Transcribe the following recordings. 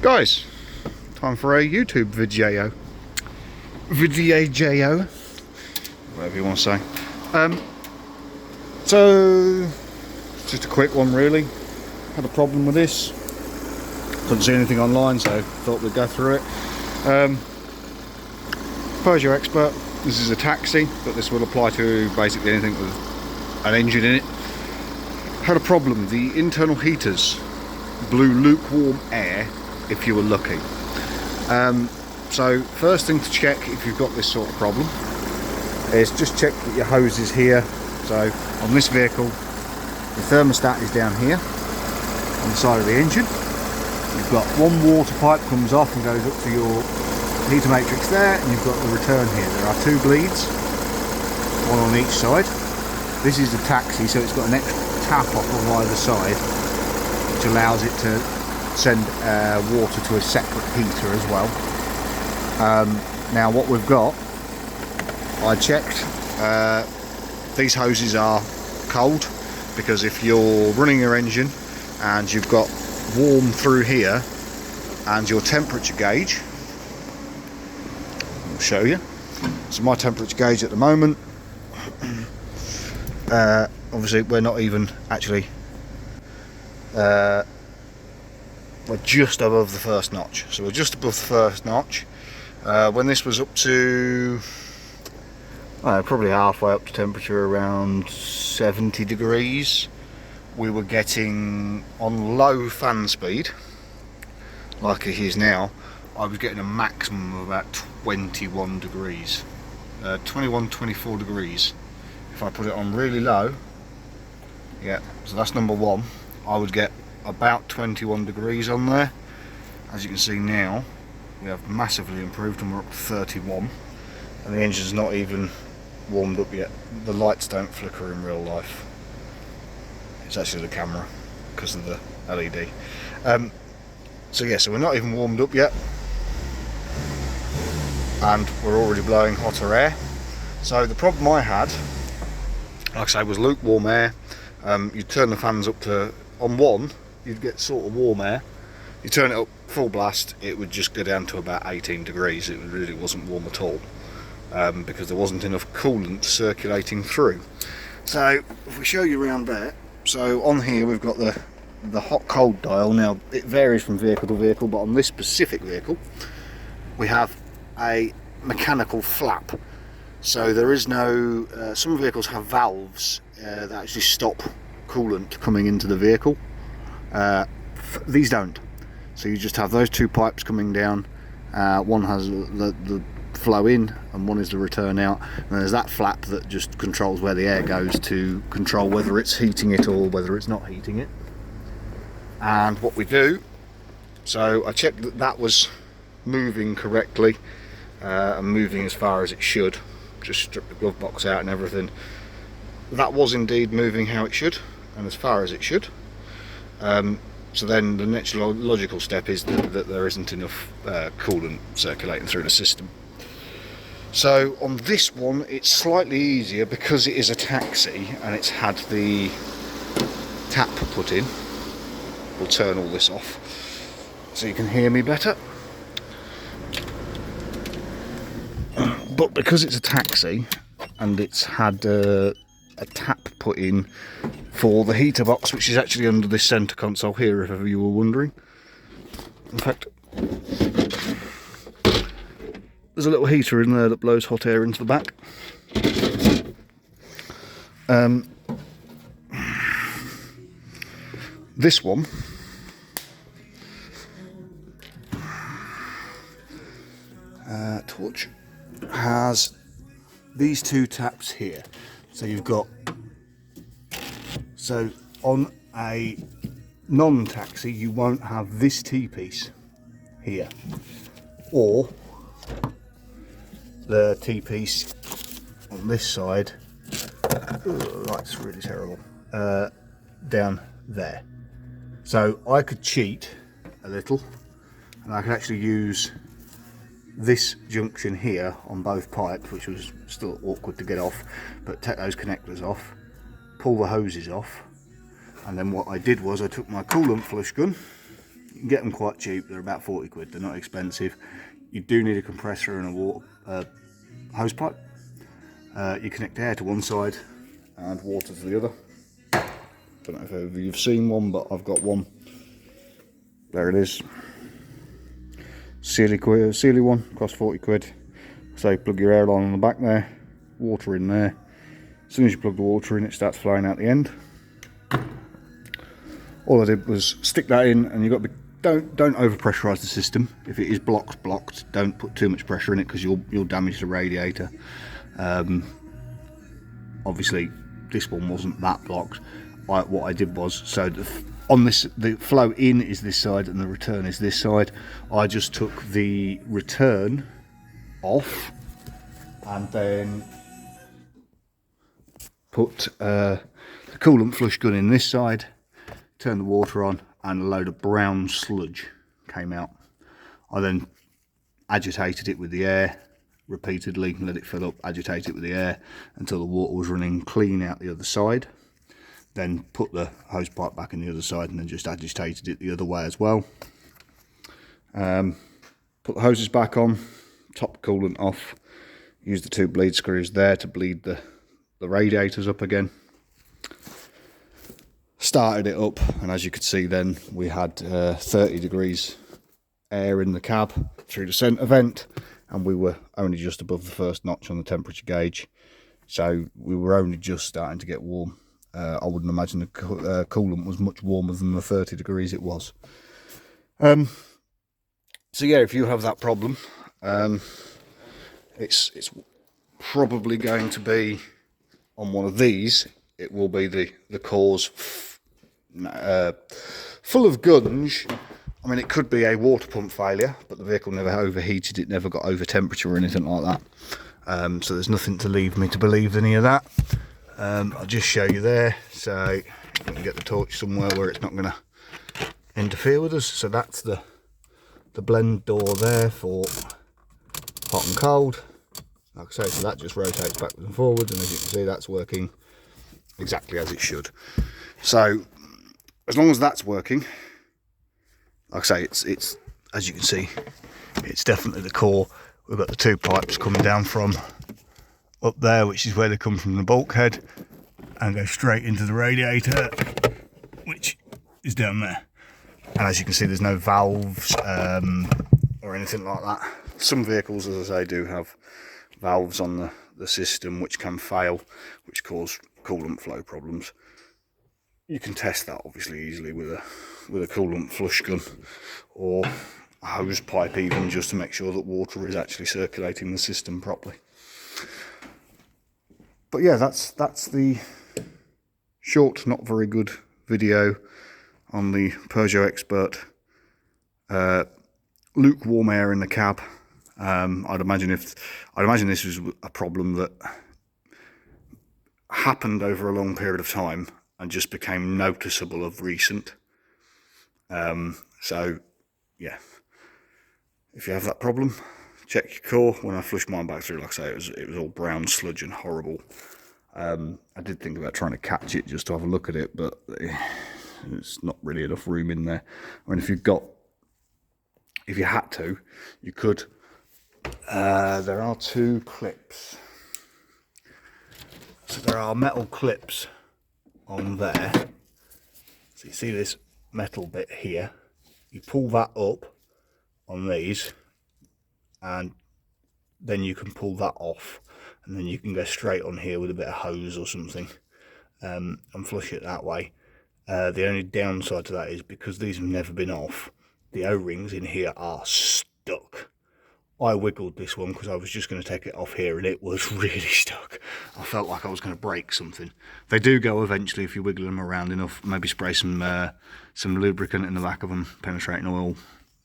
Guys, time for a YouTube video, whatever you want to say. So just a quick one really. Had a problem with this, couldn't see anything online, so thought we'd go through it. Peugeot Expert, this is a taxi, but this will apply to basically anything with an engine in it. Had a problem, the internal heaters blew lukewarm air if you were lucky. So first thing to check if you've got this sort of problem is just check that your hose is here. So on this vehicle, the thermostat is down here on the side of the engine. You've got one water pipe comes off and goes up to your heater matrix there, and you've got the return here. There are two bleeds, one on each side. This is a taxi, so it's got an extra tap off on either side, which allows it to send water to a separate heater as well. Now what we've got, I checked, these hoses are cold, because if you're running your engine and you've got warm through here and your temperature gauge, I'll show you. So my temperature gauge at the moment, obviously we're not even actually, we're just above the first notch. So we're just above the first notch. When this was up to probably halfway up to temperature around 70 degrees, we were getting, on low fan speed like it is now, I was getting a maximum of about 21 degrees, 24 degrees. If I put it on really low, yeah, so that's number one, I would get about 21 degrees on there. As you can see now, we have massively improved and we're up to 31, and the engine's not even warmed up yet. The lights don't flicker in real life. It's actually the camera because of the LED. So yeah, so we're not even warmed up yet, and we're already blowing hotter air. So the problem I had, like I say, was lukewarm air. You turn the fans up to, on one, you'd get sort of warm air. You turn it up full blast, it would just go down to about 18 degrees. It really wasn't warm at all, because there wasn't enough coolant circulating through. So if we show you around there, so on here we've got the hot cold dial. Now it varies from vehicle to vehicle, but on this specific vehicle we have a mechanical flap. So there is no, some vehicles have valves that actually stop coolant coming into the vehicle. These don't. So you just have those two pipes coming down. One has the flow in and one is the return out, and there's that flap that just controls where the air goes to control whether it's heating it or whether it's not heating it. And what we do, so I checked that that was moving correctly and moving as far as it should. Just strip the glove box out and everything. That was indeed moving how it should and as far as it should. So then the next logical step is that there isn't enough coolant circulating through the system. So on this one it's slightly easier because it is a taxi and it's had the tap put in. We'll turn all this off so you can hear me better. But because it's a taxi and it's had a tap put in for the heater box, which is actually under this centre console here, if ever you were wondering. In fact, there's a little heater in there that blows hot air into the back. This one torch has these two taps here. So you've got, so on a non-taxi you won't have this T-piece here, or the T-piece on this side, that's really terrible, down there. So I could cheat a little and I could actually use this junction here on both pipes, which was still awkward to get off, but take those connectors off, pull the hoses off, and then what I did was I took my coolant flush gun You can get them quite cheap, they're about 40 quid, they're not expensive. You do need a compressor and a water hose pipe. You connect air to one side and water to the other. Don't know if ever you've seen one, but I've got one. There it is. Sealy one, cost 40 quid. So plug your air line on the back there, water in there. As soon as you plug the water in, it starts flowing out the end. All I did was stick that in, and you've got to be, don't over pressurise the system. If it is blocked, don't put too much pressure in it because you'll damage the radiator. Obviously this one wasn't that blocked. What I did was, so on this, the flow in is this side and the return is this side. I just took the return off and then put the coolant flush gun in this side, turned the water on, and a load of brown sludge came out. I then agitated it with the air repeatedly, let it fill up, agitate it with the air until the water was running clean out the other side. Then put the hose pipe back in the other side and then just agitated it the other way as well. Put the hoses back on, top coolant off, use the 2 bleed screws there to bleed the radiators up again. Started it up, and as you could see then we had 30 degrees air in the cab through the centre vent, and we were only just above the first notch on the temperature gauge, so we were only just starting to get warm. I wouldn't imagine the coolant was much warmer than the 30 degrees it was. So yeah, if you have that problem, it's probably going to be on one of these. It will be the cause full of gunge. I mean, it could be a water pump failure, but the vehicle never overheated, it never got over temperature or anything like that. So there's nothing to lead me to believe any of that. I'll just show you there, so you can get the torch somewhere where it's not going to interfere with us. So that's the blend door there for hot and cold. Like I say, so that just rotates backwards and forwards, and as you can see, that's working exactly as it should. So as long as that's working, like I say, it's as you can see, it's definitely the core. We've got the 2 pipes coming down from up there, which is where they come from the bulkhead, and go straight into the radiator, which is down there. And as you can see, there's no valves or anything like that. Some vehicles, as I say, do have valves on the system which can fail, which cause coolant flow problems. You can test that obviously easily with a coolant flush gun or a hose pipe even, just to make sure that water is actually circulating the system properly. But yeah, that's the short, not very good video on the Peugeot Expert lukewarm air in the cab. I'd imagine this was a problem that happened over a long period of time and just became noticeable of recent. So yeah, if you have that problem, check your core. When I flushed mine back through, like I say, it was all brown sludge and horrible. I did think about trying to catch it just to have a look at it, but it's not really enough room in there. I mean, if you had to, you could. There are 2 clips. So there are metal clips on there. So you see this metal bit here. You pull that up on these, and then you can pull that off, and then you can go straight on here with a bit of hose or something, and flush it that way. The only downside to that is because these have never been off, the O-rings in here are stuck. I wiggled this one because I was just going to take it off here, and it was really stuck. I felt like I was going to break something. They do go eventually if you wiggle them around enough. Maybe spray some lubricant in the back of them, penetrating oil,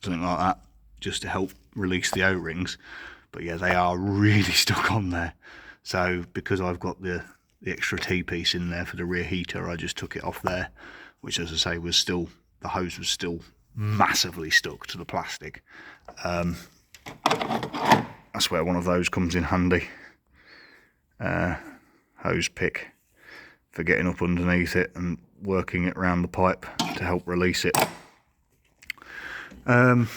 something like that, just to help release the O-rings. But yeah, they are really stuck on there. So because I've got the extra T-piece in there for the rear heater, I just took it off there, which, as I say, was still, the hose was still massively stuck to the plastic. That's where one of those comes in handy. Hose pick for getting up underneath it and working it around the pipe to help release it. Not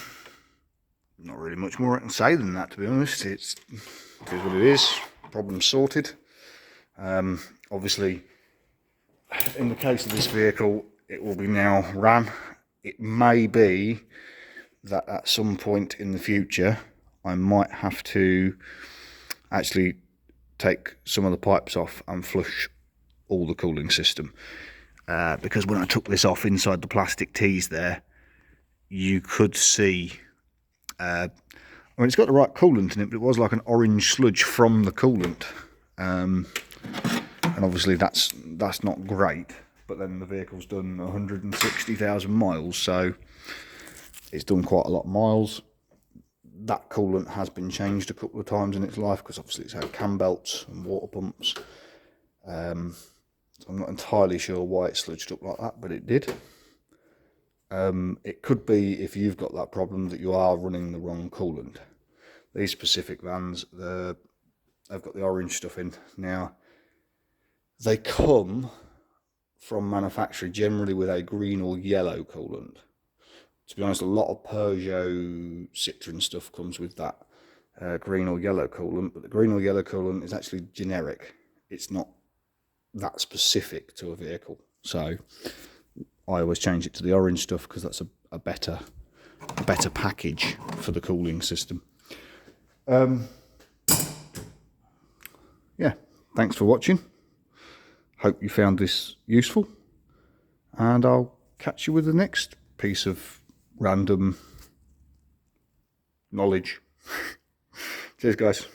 really much more I can say than that, to be honest. It is what it is. Problem sorted. Obviously, in the case of this vehicle, it will be now ran. It may be that at some point in the future, I might have to actually take some of the pipes off and flush all the cooling system. Because when I took this off inside the plastic tees there, you could see, I mean, it's got the right coolant in it, but it was like an orange sludge from the coolant. And obviously that's not great, but then the vehicle's done 160,000 miles, so it's done quite a lot of miles. That coolant has been changed a couple of times in its life, because obviously it's had cam belts and water pumps. So I'm not entirely sure why it sludged up like that, but it did. It could be, if you've got that problem, that you are running the wrong coolant. These specific vans, they've got the orange stuff in. Now, they come from manufacturer generally with a green or yellow coolant. To be honest, a lot of Peugeot, Citroen stuff comes with that green or yellow coolant, but the green or yellow coolant is actually generic. It's not that specific to a vehicle. So I always change it to the orange stuff, because that's a better package for the cooling system. Yeah, thanks for watching. Hope you found this useful, and I'll catch you with the next piece of random knowledge. Cheers, guys.